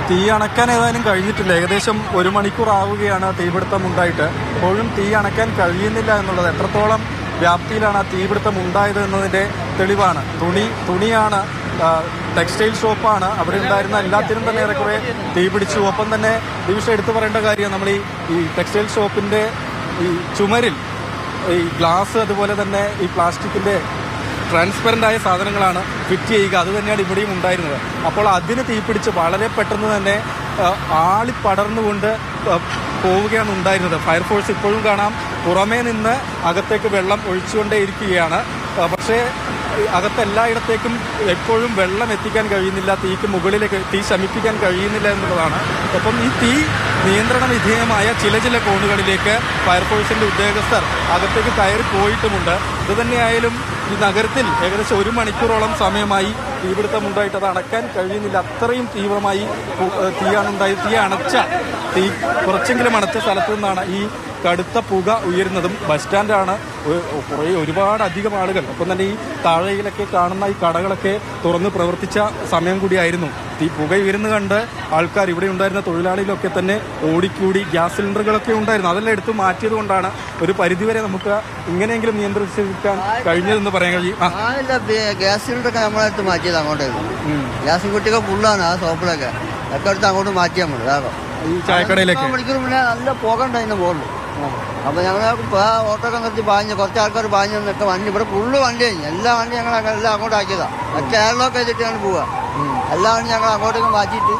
തീ അണയ്ക്കാൻ ഏതായാലും കഴിഞ്ഞിട്ടില്ല. ഏകദേശം 1 മണിക്കൂർ ആവുകയാണ് തീപിടുത്തം ഉണ്ടായിട്ട്. ഇപ്പോഴും തീ അണയ്ക്കാൻ കഴിയുന്നില്ല എന്നുള്ളത് എത്രത്തോളം വ്യാപ്തിയിലാണ് ആ തീപിടുത്തം ഉണ്ടായത് എന്നതിൻ്റെ തെളിവാണ്. തുണിയാണ്, ടെക്സ്റ്റൈൽ ഷോപ്പാണ്. അവിടെ ഉണ്ടായിരുന്ന എല്ലാത്തിനും തന്നെ ഏറെക്കുറെ തീ പിടിച്ചു. ഒപ്പം തന്നെ ദിവിഷ എടുത്തു പറയേണ്ട കാര്യം, നമ്മൾ ഈ ടെക്സ്റ്റൈൽ ഷോപ്പിൻ്റെ ഈ ചുമരിൽ ഈ ഗ്ലാസ് അതുപോലെ തന്നെ ഈ പ്ലാസ്റ്റിക്കിൻ്റെ ട്രാൻസ്പെറൻ്റ് ആയ സാധനങ്ങളാണ് ഫിറ്റ് ചെയ്യുക. അത് തന്നെയാണ് ഇവിടെയും ഉണ്ടായിരുന്നത്. അപ്പോൾ അതിന് തീപിടിച്ച് വളരെ പെട്ടെന്ന് തന്നെ ആളിപ്പടർന്നുകൊണ്ട് പോവുകയാണ് ഉണ്ടായിരുന്നത്. ഫയർഫോഴ്സ് ഇപ്പോഴും കാണാം പുറമേ നിന്ന് അകത്തേക്ക് വെള്ളം ഒഴിച്ചുകൊണ്ടേയിരിക്കുകയാണ്. പക്ഷേ അകത്തെല്ലായിടത്തേക്കും എപ്പോഴും വെള്ളം എത്തിക്കാൻ കഴിയുന്നില്ല, തീക്ക് മുകളിലേക്ക് തീ ശമിപ്പിക്കാൻ കഴിയുന്നില്ല എന്നുള്ളതാണ്. ഒപ്പം ഈ തീ നിയന്ത്രണ വിധേയമായ ചില കോണുകളിലേക്ക് ഫയർഫോഴ്സിൻ്റെ ഉദ്യോഗസ്ഥർ അകത്തേക്ക് കയറി പോയിട്ടുമുണ്ട്. ഇതുതന്നെയായാലും ഈ നഗരത്തിൽ ഏകദേശം 1 മണിക്കൂറോളം സമയമായി തീപിടുത്തമുണ്ടായിട്ട് അത് അണക്കാൻ കഴിയുന്നില്ല. അത്രയും തീവ്രമായി തീയാണുണ്ടായത്. തീ കുറച്ചെങ്കിലും അണച്ച സ്ഥലത്തു നിന്നാണ് ഈ കടുത്ത പുക ഉയരുന്നതും. ബസ് സ്റ്റാൻഡാണ്, ഒരുപാട് അധികം ആളുകൾ. ഒപ്പം തന്നെ ഈ താഴെയിലൊക്കെ കാണുന്ന ഈ കടകളൊക്കെ തുറന്ന് പ്രവർത്തിച്ച സമയം കൂടിയായിരുന്നു. ഈ പുക ഉയരുന്നു കണ്ട് ആൾക്കാർ, ഇവിടെ ഉണ്ടായിരുന്ന തൊഴിലാളികളൊക്കെ തന്നെ ഓടിക്കൂടി. ഗ്യാസ് സിലിണ്ടറുകളൊക്കെ ഉണ്ടായിരുന്നു, അതെല്ലാം എടുത്ത് മാറ്റിയത് കൊണ്ടാണ് ഒരു പരിധിവരെ നമുക്ക് ഇങ്ങനെയെങ്കിലും നിയന്ത്രിച്ചിരിക്കാൻ കഴിഞ്ഞതെന്ന് പറയാൻ കഴിയും. ഗ്യാസ് സിലിണ്ടറൊക്കെ നമ്മളെടുത്ത് മാറ്റിയത് അങ്ങോട്ടേക്ക്. ഗ്യാസ് കുട്ടികൾ ഫുള്ളാണ് ആ ഷോപ്പിലൊക്കെ ഒക്കെ എടുത്ത് അങ്ങോട്ട് മാറ്റിയാൽ മതി. ഈ ചായക്കടയിലേക്ക് മണിക്കൂർ മുന്നേ നല്ല പുക ഉണ്ടായിരുന്നു ബോർഡിൽ. അപ്പോൾ ഞങ്ങൾ ഓട്ടോക്കെ നിർത്തി കുറച്ച് ആൾക്കാർ പാഞ്ഞ് നിന്നൊക്കെ വണ്ടി ഇവിടെ ഫുള്ള് വണ്ടി കഴിഞ്ഞു. എല്ലാ വണ്ടി ഞങ്ങൾ എല്ലാം അങ്ങോട്ട് ആക്കിയതാണ്. മറ്റേ എയർലോക്ക് ചെയ്തിട്ടാണ് പോവുക. എല്ലാ വണ്ടി ഞങ്ങൾ അങ്ങോട്ടേക്ക് മാറ്റിയിട്ട്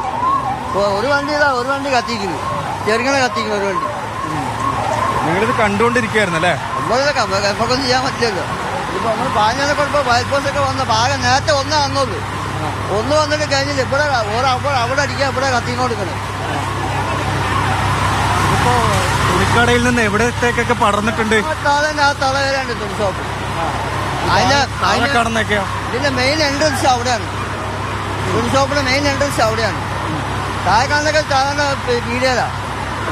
ഒരു വണ്ടി കത്തിക്കുന്നു, ചെറുങ്ങനെ കത്തിക്കുന്നു ഒരു വണ്ടി. നിങ്ങളിത് കണ്ടുകൊണ്ടിരിക്കുകയായിരുന്നല്ലേ? നമുക്കൊന്നും ചെയ്യാൻ പറ്റില്ലല്ലോ. ഇപ്പോൾ നമ്മൾ പാഞ്ഞാലെ കുഴപ്പം ഫയർഫോഴ്സൊക്കെ വന്ന ഭാഗം നേരത്തെ ഒന്നേ വന്നുള്ളൂ. ഒന്ന് വന്നിട്ട് കഴിഞ്ഞില്ല. ഇവിടെ അവിടെ അടിക്കുക, ഇവിടെ കത്തിക്കൊടുക്കണം. ഇപ്പോൾ തുണിക്കടയിൽ നിന്ന് എവിടത്തേക്കൊക്കെ പടർന്നിട്ടുണ്ട്? ആ തളവരെയുണ്ട് തുണി ഷോപ്പ്. ഇതിന്റെ മെയിൻ എൻട്രൻസ് അവിടെയാണ്. തുണി ഷോപ്പിന്റെ മെയിൻ എൻട്രൻസ് അവിടെയാണ്. താഴെ കാണുന്നൊക്കെ സാധാരണ പീഡിയയിലാണ്.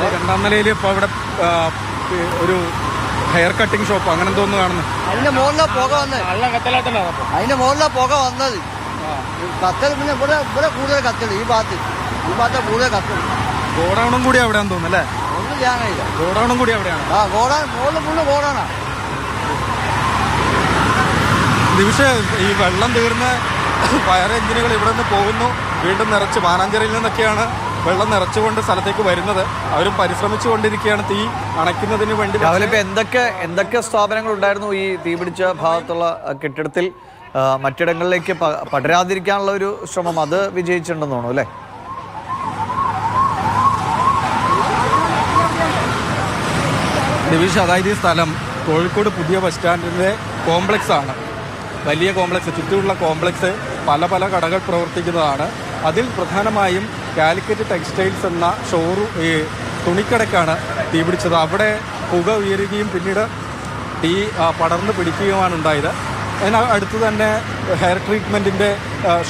2ാം നിലയിൽ ഇപ്പോൾ അവിടെ ഒരു ഹെയർ കട്ടിങ് ഷോപ്പ് അങ്ങനെ എന്തോന്ന് കാണുന്നു. അതിന്റെ മുകളിലെ പുക വന്നത് കത്തൽ. പിന്നെ ഇവിടെ കൂടുതൽ കത്തൽ ഈ ഭാഗത്ത് കൂടുതൽ കത്തൽ. ഗോഡൌണും കൂടി അവിടെയാന്ന് തോന്നുന്നു അല്ലേ? ഒന്നും ചെയ്യാൻ കഴിയില്ല. ഗോഡൌണും കൂടി അവിടെയാണ്. മുകളിൽ ഫുള്ള് ഗോഡൌണാ. ഈ വെള്ളം തീർന്ന് ഫയർ എഞ്ചിനുകൾ ഇവിടെ നിന്ന് പോകുന്നു. വീണ്ടും നിറച്ച് മാനാഞ്ചേരിയിൽ നിന്നൊക്കെയാണ് വെള്ളം നിറച്ചുകൊണ്ട് സ്ഥലത്തേക്ക് വരുന്നത്. അവരും പരിശ്രമിച്ചു കൊണ്ടിരിക്കുകയാണ് തീ അണയ്ക്കുന്നതിന് വേണ്ടി. രാവിലെ ഇപ്പം എന്തൊക്കെ സ്ഥാപനങ്ങൾ ഉണ്ടായിരുന്നു ഈ തീപിടിച്ച ഭാഗത്തുള്ള കെട്ടിടത്തിൽ? മറ്റിടങ്ങളിലേക്ക് പടരാതിരിക്കാനുള്ള ഒരു ശ്രമം അത് വിജയിച്ചിട്ടുണ്ടെന്ന് തോന്നുന്നു അല്ലേ? ദിവിഷ, അതായത് ഈ സ്ഥലം കോഴിക്കോട് പുതിയ ബസ് സ്റ്റാൻഡിൻ്റെ കോംപ്ലക്സ് ആണ്. വലിയ കോംപ്ലക്സ്, ചുറ്റുമുള്ള കോംപ്ലക്സ് പല കടകൾ പ്രവർത്തിക്കുന്നതാണ്. അതിൽ പ്രധാനമായും കാലിക്കറ്റ് ടെക്സ്റ്റൈൽസ് എന്ന തുണിക്കടയ്ക്കാണ് തീപിടിച്ചത്. അവിടെ പുക ഉയരുകയും പിന്നീട് തീ പടർന്ന് പിടിക്കുകയുമാണ് ഉണ്ടായത്. അതിനടുത്ത് തന്നെ ഹെയർ ട്രീറ്റ്മെൻറ്റിൻ്റെ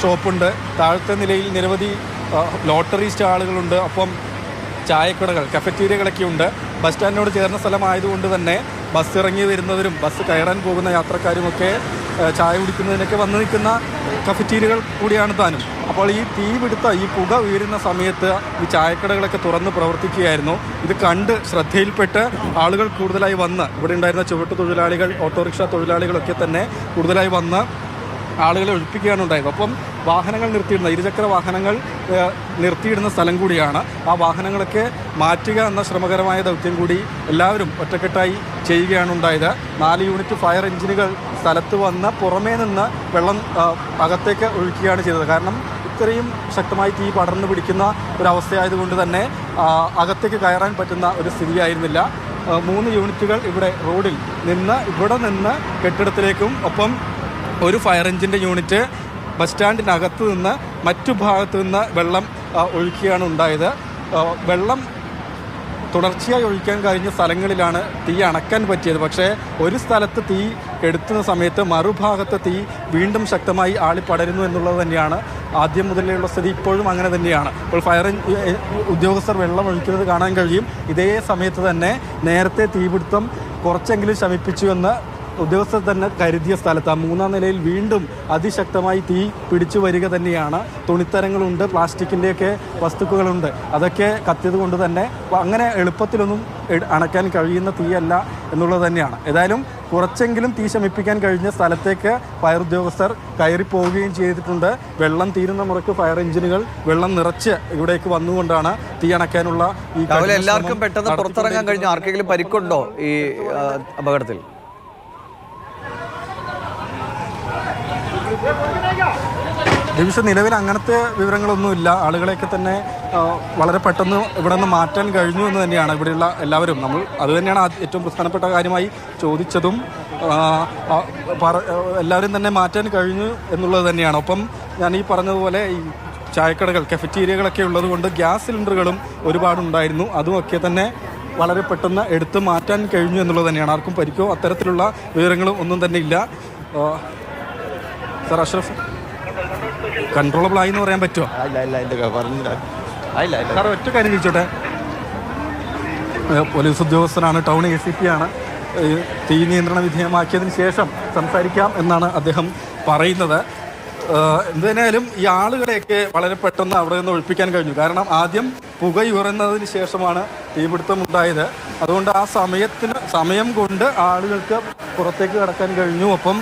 ഷോപ്പുണ്ട്. താഴത്തെ നിലയിൽ നിരവധി ലോട്ടറി സ്റ്റാളുകളുണ്ട്. ഒപ്പം ചായക്കടകൾ, കഫറ്റീരിയകളൊക്കെ ഉണ്ട്. ബസ് സ്റ്റാൻഡിനോട് ചേർന്ന സ്ഥലമായതുകൊണ്ട് തന്നെ ബസ് ഇറങ്ങി വരുന്നവരും ബസ് കയറാൻ പോകുന്ന യാത്രക്കാരുമൊക്കെ ചായ കുടിക്കുന്നതിനൊക്കെ വന്നു നിൽക്കുന്ന കഫറ്റീരിയകൾ കൂടിയാണ് താനും. അപ്പോൾ ഈ ഈ പുക ഉയരുന്ന സമയത്ത് ഈ ചായക്കടകളൊക്കെ തുറന്ന് പ്രവർത്തിക്കുകയായിരുന്നു. ഇത് കണ്ട് ശ്രദ്ധയിൽപ്പെട്ട് ആളുകൾ കൂടുതലായി വന്ന്, ഇവിടെ ഉണ്ടായിരുന്ന ചുവട്ട് തൊഴിലാളികൾ, ഓട്ടോറിക്ഷ തൊഴിലാളികളൊക്കെ തന്നെ കൂടുതലായി വന്ന് ആളുകളെ ഒഴിപ്പിക്കുകയാണ് ഉണ്ടായത്. ഒപ്പം വാഹനങ്ങൾ നിർത്തിയിടുന്ന, ഇരുചക്ര വാഹനങ്ങൾ നിർത്തിയിടുന്ന സ്ഥലം കൂടിയാണ്. ആ വാഹനങ്ങളൊക്കെ മാറ്റുക എന്ന ശ്രമകരമായ ദൗത്യം കൂടി എല്ലാവരും ഒറ്റക്കെട്ടായി ചെയ്യുകയാണ് ഉണ്ടായത്. 4 യൂണിറ്റ് ഫയർ എഞ്ചിനുകൾ സ്ഥലത്ത് വന്ന് പുറമേ നിന്ന് വെള്ളം അകത്തേക്ക് ഒഴിക്കുകയാണ് ചെയ്തത്. കാരണം ഇത്രയും ശക്തമായി തീ പടർന്നു പിടിക്കുന്ന ഒരവസ്ഥയായതുകൊണ്ട് തന്നെ അകത്തേക്ക് കയറാൻ പറ്റുന്ന ഒരു സ്ഥിതിയായിരുന്നില്ല. 3 യൂണിറ്റുകൾ ഇവിടെ റോഡിൽ നിന്ന് കെട്ടിടത്തിലേക്കും, ഒപ്പം ഒരു ഫയർ എഞ്ചിൻ്റെ യൂണിറ്റ് ബസ് സ്റ്റാൻഡിനകത്ത് നിന്ന് മറ്റു ഭാഗത്തു നിന്ന് വെള്ളം ഒഴിക്കുകയാണ് ഉണ്ടായത്. വെള്ളം തുടർച്ചയായി ഒഴിക്കാൻ കഴിഞ്ഞ സ്ഥലങ്ങളിലാണ് തീ അണക്കാൻ പറ്റിയത്. പക്ഷേ ഒരു സ്ഥലത്ത് തീ കെടുത്തുന്ന സമയത്ത് മറുഭാഗത്ത് തീ വീണ്ടും ശക്തമായി ആളിപ്പടരുന്നു എന്നുള്ളത് തന്നെയാണ് ആദ്യം മുതലുള്ള സ്ഥിതി. ഇപ്പോഴും അങ്ങനെ തന്നെയാണ്. ഇപ്പോൾ ഫയർ ഉദ്യോഗസ്ഥർ വെള്ളം ഒഴിക്കുന്നത് കാണാൻ കഴിയും. ഇതേ സമയത്ത് തന്നെ നേരത്തെ തീപിടുത്തം കുറച്ചെങ്കിലും ശമിപ്പിച്ചുവെന്ന് ഉദ്യോഗസ്ഥർ തന്നെ കരുതിയ സ്ഥലത്ത് ആ 3-ാം നിലയിൽ വീണ്ടും അതിശക്തമായി തീ പിടിച്ചു വരിക തന്നെയാണ്. തുണിത്തരങ്ങളുണ്ട്, പ്ലാസ്റ്റിക്കിൻ്റെയൊക്കെ വസ്തുക്കളുണ്ട്. അതൊക്കെ കത്തിയത് കൊണ്ട് തന്നെ അങ്ങനെ എളുപ്പത്തിലൊന്നും അണയ്ക്കാൻ കഴിയുന്ന തീയല്ല എന്നുള്ളത് തന്നെയാണ്. ഏതായാലും കുറച്ചെങ്കിലും തീ ശമിപ്പിക്കാൻ കഴിഞ്ഞ സ്ഥലത്തേക്ക് ഫയർ ഉദ്യോഗസ്ഥർ കയറിപ്പോവുകയും ചെയ്തിട്ടുണ്ട്. വെള്ളം തീരുന്ന മുറയ്ക്ക് ഫയർ എഞ്ചിനുകൾ വെള്ളം നിറച്ച് ഇവിടേക്ക് വന്നുകൊണ്ടാണ് തീ അണയ്ക്കാനുള്ള ഈ എല്ലാവർക്കും പെട്ടെന്ന് പുറത്തിറങ്ങാൻ കഴിഞ്ഞു. ആർക്കെങ്കിലും പരിക്കുണ്ടോ ഈ അപകടത്തിൽ? ഡിവിഷൻ നിലവിൽ അങ്ങനത്തെ വിവരങ്ങളൊന്നുമില്ല. ആളുകളെയൊക്കെ തന്നെ വളരെ പെട്ടെന്ന് ഇവിടെ നിന്ന് മാറ്റാൻ കഴിഞ്ഞു എന്ന് തന്നെയാണ് ഇവിടെയുള്ള എല്ലാവരും. നമ്മൾ അതുതന്നെയാണ് ഏറ്റവും പ്രധാനപ്പെട്ട കാര്യമായി ചോദിച്ചതും. എല്ലാവരും തന്നെ മാറ്റാൻ കഴിഞ്ഞു എന്നുള്ളത് തന്നെയാണ്. ഒപ്പം ഞാൻ ഈ പറഞ്ഞതുപോലെ ഈ ചായക്കടകൾ, കഫറ്റീരിയകളൊക്കെ ഉള്ളത് കൊണ്ട് ഗ്യാസ് സിലിണ്ടറുകളും ഒരുപാടുണ്ടായിരുന്നു. അതുമൊക്കെ തന്നെ വളരെ പെട്ടെന്ന് എടുത്ത് മാറ്റാൻ കഴിഞ്ഞു എന്നുള്ളത് തന്നെയാണ്. ആർക്കും പരിക്കോ അത്തരത്തിലുള്ള വിവരങ്ങളും ഒന്നും തന്നെ ഇല്ല. സാർ അഷ്റഫ്, കൺട്രോളബിൾ ആയി എന്ന് പറയാൻ പറ്റുമോ? സാർ ഒറ്റ കാര്യം ചോദിച്ചോട്ടെ, പോലീസ് ഉദ്യോഗസ്ഥനാണ്, ടൗൺ ACP ആണ്. തീ നിയന്ത്രണ വിധേയമാക്കിയതിന് ശേഷം സംസാരിക്കാം എന്നാണ് അദ്ദേഹം പറയുന്നത്. എന്തായാലും ഈ ആളുകളെയൊക്കെ വളരെ പെട്ടെന്ന് അവിടെ നിന്ന് ഒഴിപ്പിക്കാൻ കഴിഞ്ഞു. കാരണം ആദ്യം പുകയുയർന്നതിന് ശേഷമാണ് തീപിടുത്തം ഉണ്ടായത്. അതുകൊണ്ട് ആ സമയം കൊണ്ട് ആളുകൾക്ക് പുറത്തേക്ക് കടക്കാൻ കഴിഞ്ഞു. ഒപ്പം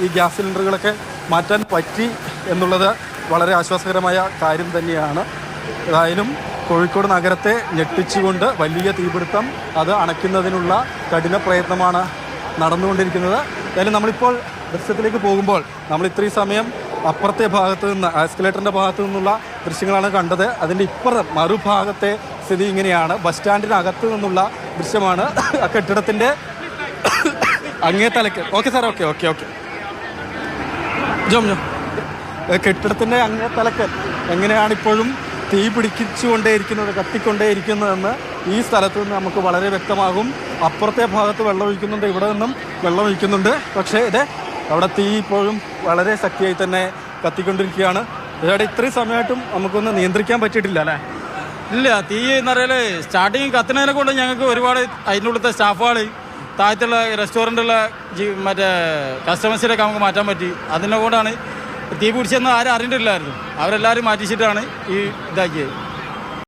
ഈ ഗ്യാസ് സിലിണ്ടറുകളൊക്കെ മാറ്റാൻ പറ്റി എന്നുള്ളത് വളരെ ആശ്വാസകരമായ കാര്യം തന്നെയാണ്. ഏതായാലും കോഴിക്കോട് നഗരത്തെ ഞെട്ടിച്ചുകൊണ്ട് വലിയ തീപിടുത്തം അത് അണയ്ക്കുന്നതിനുള്ള കഠിന പ്രയത്നമാണ് നടന്നുകൊണ്ടിരിക്കുന്നത്. ഏതായാലും നമ്മളിപ്പോൾ ദൃശ്യത്തിലേക്ക് പോകുമ്പോൾ നമ്മൾ ഇത്രയും സമയം അപ്പുറത്തെ ഭാഗത്ത് നിന്ന്, എസ്കലേറ്ററിൻ്റെ ഭാഗത്തു നിന്നുള്ള ദൃശ്യങ്ങളാണ് കണ്ടത്. അതിൻ്റെ ഇപ്പുറം മറുഭാഗത്തെ സ്ഥിതി ഇങ്ങനെയാണ്. ബസ് സ്റ്റാൻഡിനകത്ത് നിന്നുള്ള ദൃശ്യമാണ്. ആ കെട്ടിടത്തിൻ്റെ അങ്ങേ തലക്ക്. ഓക്കെ സാർ, ഓക്കെ ജോം കെട്ടിടത്തിൻ്റെ അങ്ങേ തലക്ക് എങ്ങനെയാണ് ഇപ്പോഴും തീ പിടിച്ചുകൊണ്ടേയിരിക്കുന്നത്, കത്തിക്കൊണ്ടേയിരിക്കുന്നതെന്ന് ഈ സ്ഥലത്ത് നിന്ന് നമുക്ക് വളരെ വ്യക്തമാകും. അപ്പുറത്തെ ഭാഗത്ത് വെള്ളം ഒഴിക്കുന്നുണ്ട്, ഇവിടെ നിന്നും വെള്ളം ഒഴിക്കുന്നുണ്ട്. പക്ഷേ അവിടെ തീ ഇപ്പോഴും വളരെ ശക്തിയായി തന്നെ കത്തിക്കൊണ്ടിരിക്കുകയാണ്. ഇവിടെ ഇത്രയും സമയമായിട്ടും നമുക്കൊന്ന് നിയന്ത്രിക്കാൻ പറ്റിയിട്ടില്ല അല്ലേ? ഇല്ല, തീ എന്ന് പറയല് സ്റ്റാർട്ടിങ് കത്തുന്നതിനെ കൊണ്ട് ഞങ്ങൾക്ക് ഒരുപാട് അതിൻ്റെ ഉള്ളത്തെ സ്റ്റാഫുകൾ, താഴത്തുള്ള റെസ്റ്റോറൻറ്റുള്ള മറ്റേ കസ്റ്റമേഴ്സിനൊക്കെ നമുക്ക് മാറ്റാൻ പറ്റി. അതിനെ കൊണ്ടാണ് തീ പിടിച്ചെന്ന് ആരും അറിഞ്ഞിട്ടില്ലായിരുന്നു. അവരെല്ലാവരും മാറ്റിച്ചിട്ടാണ് ഈ ഇതാക്കിയത്.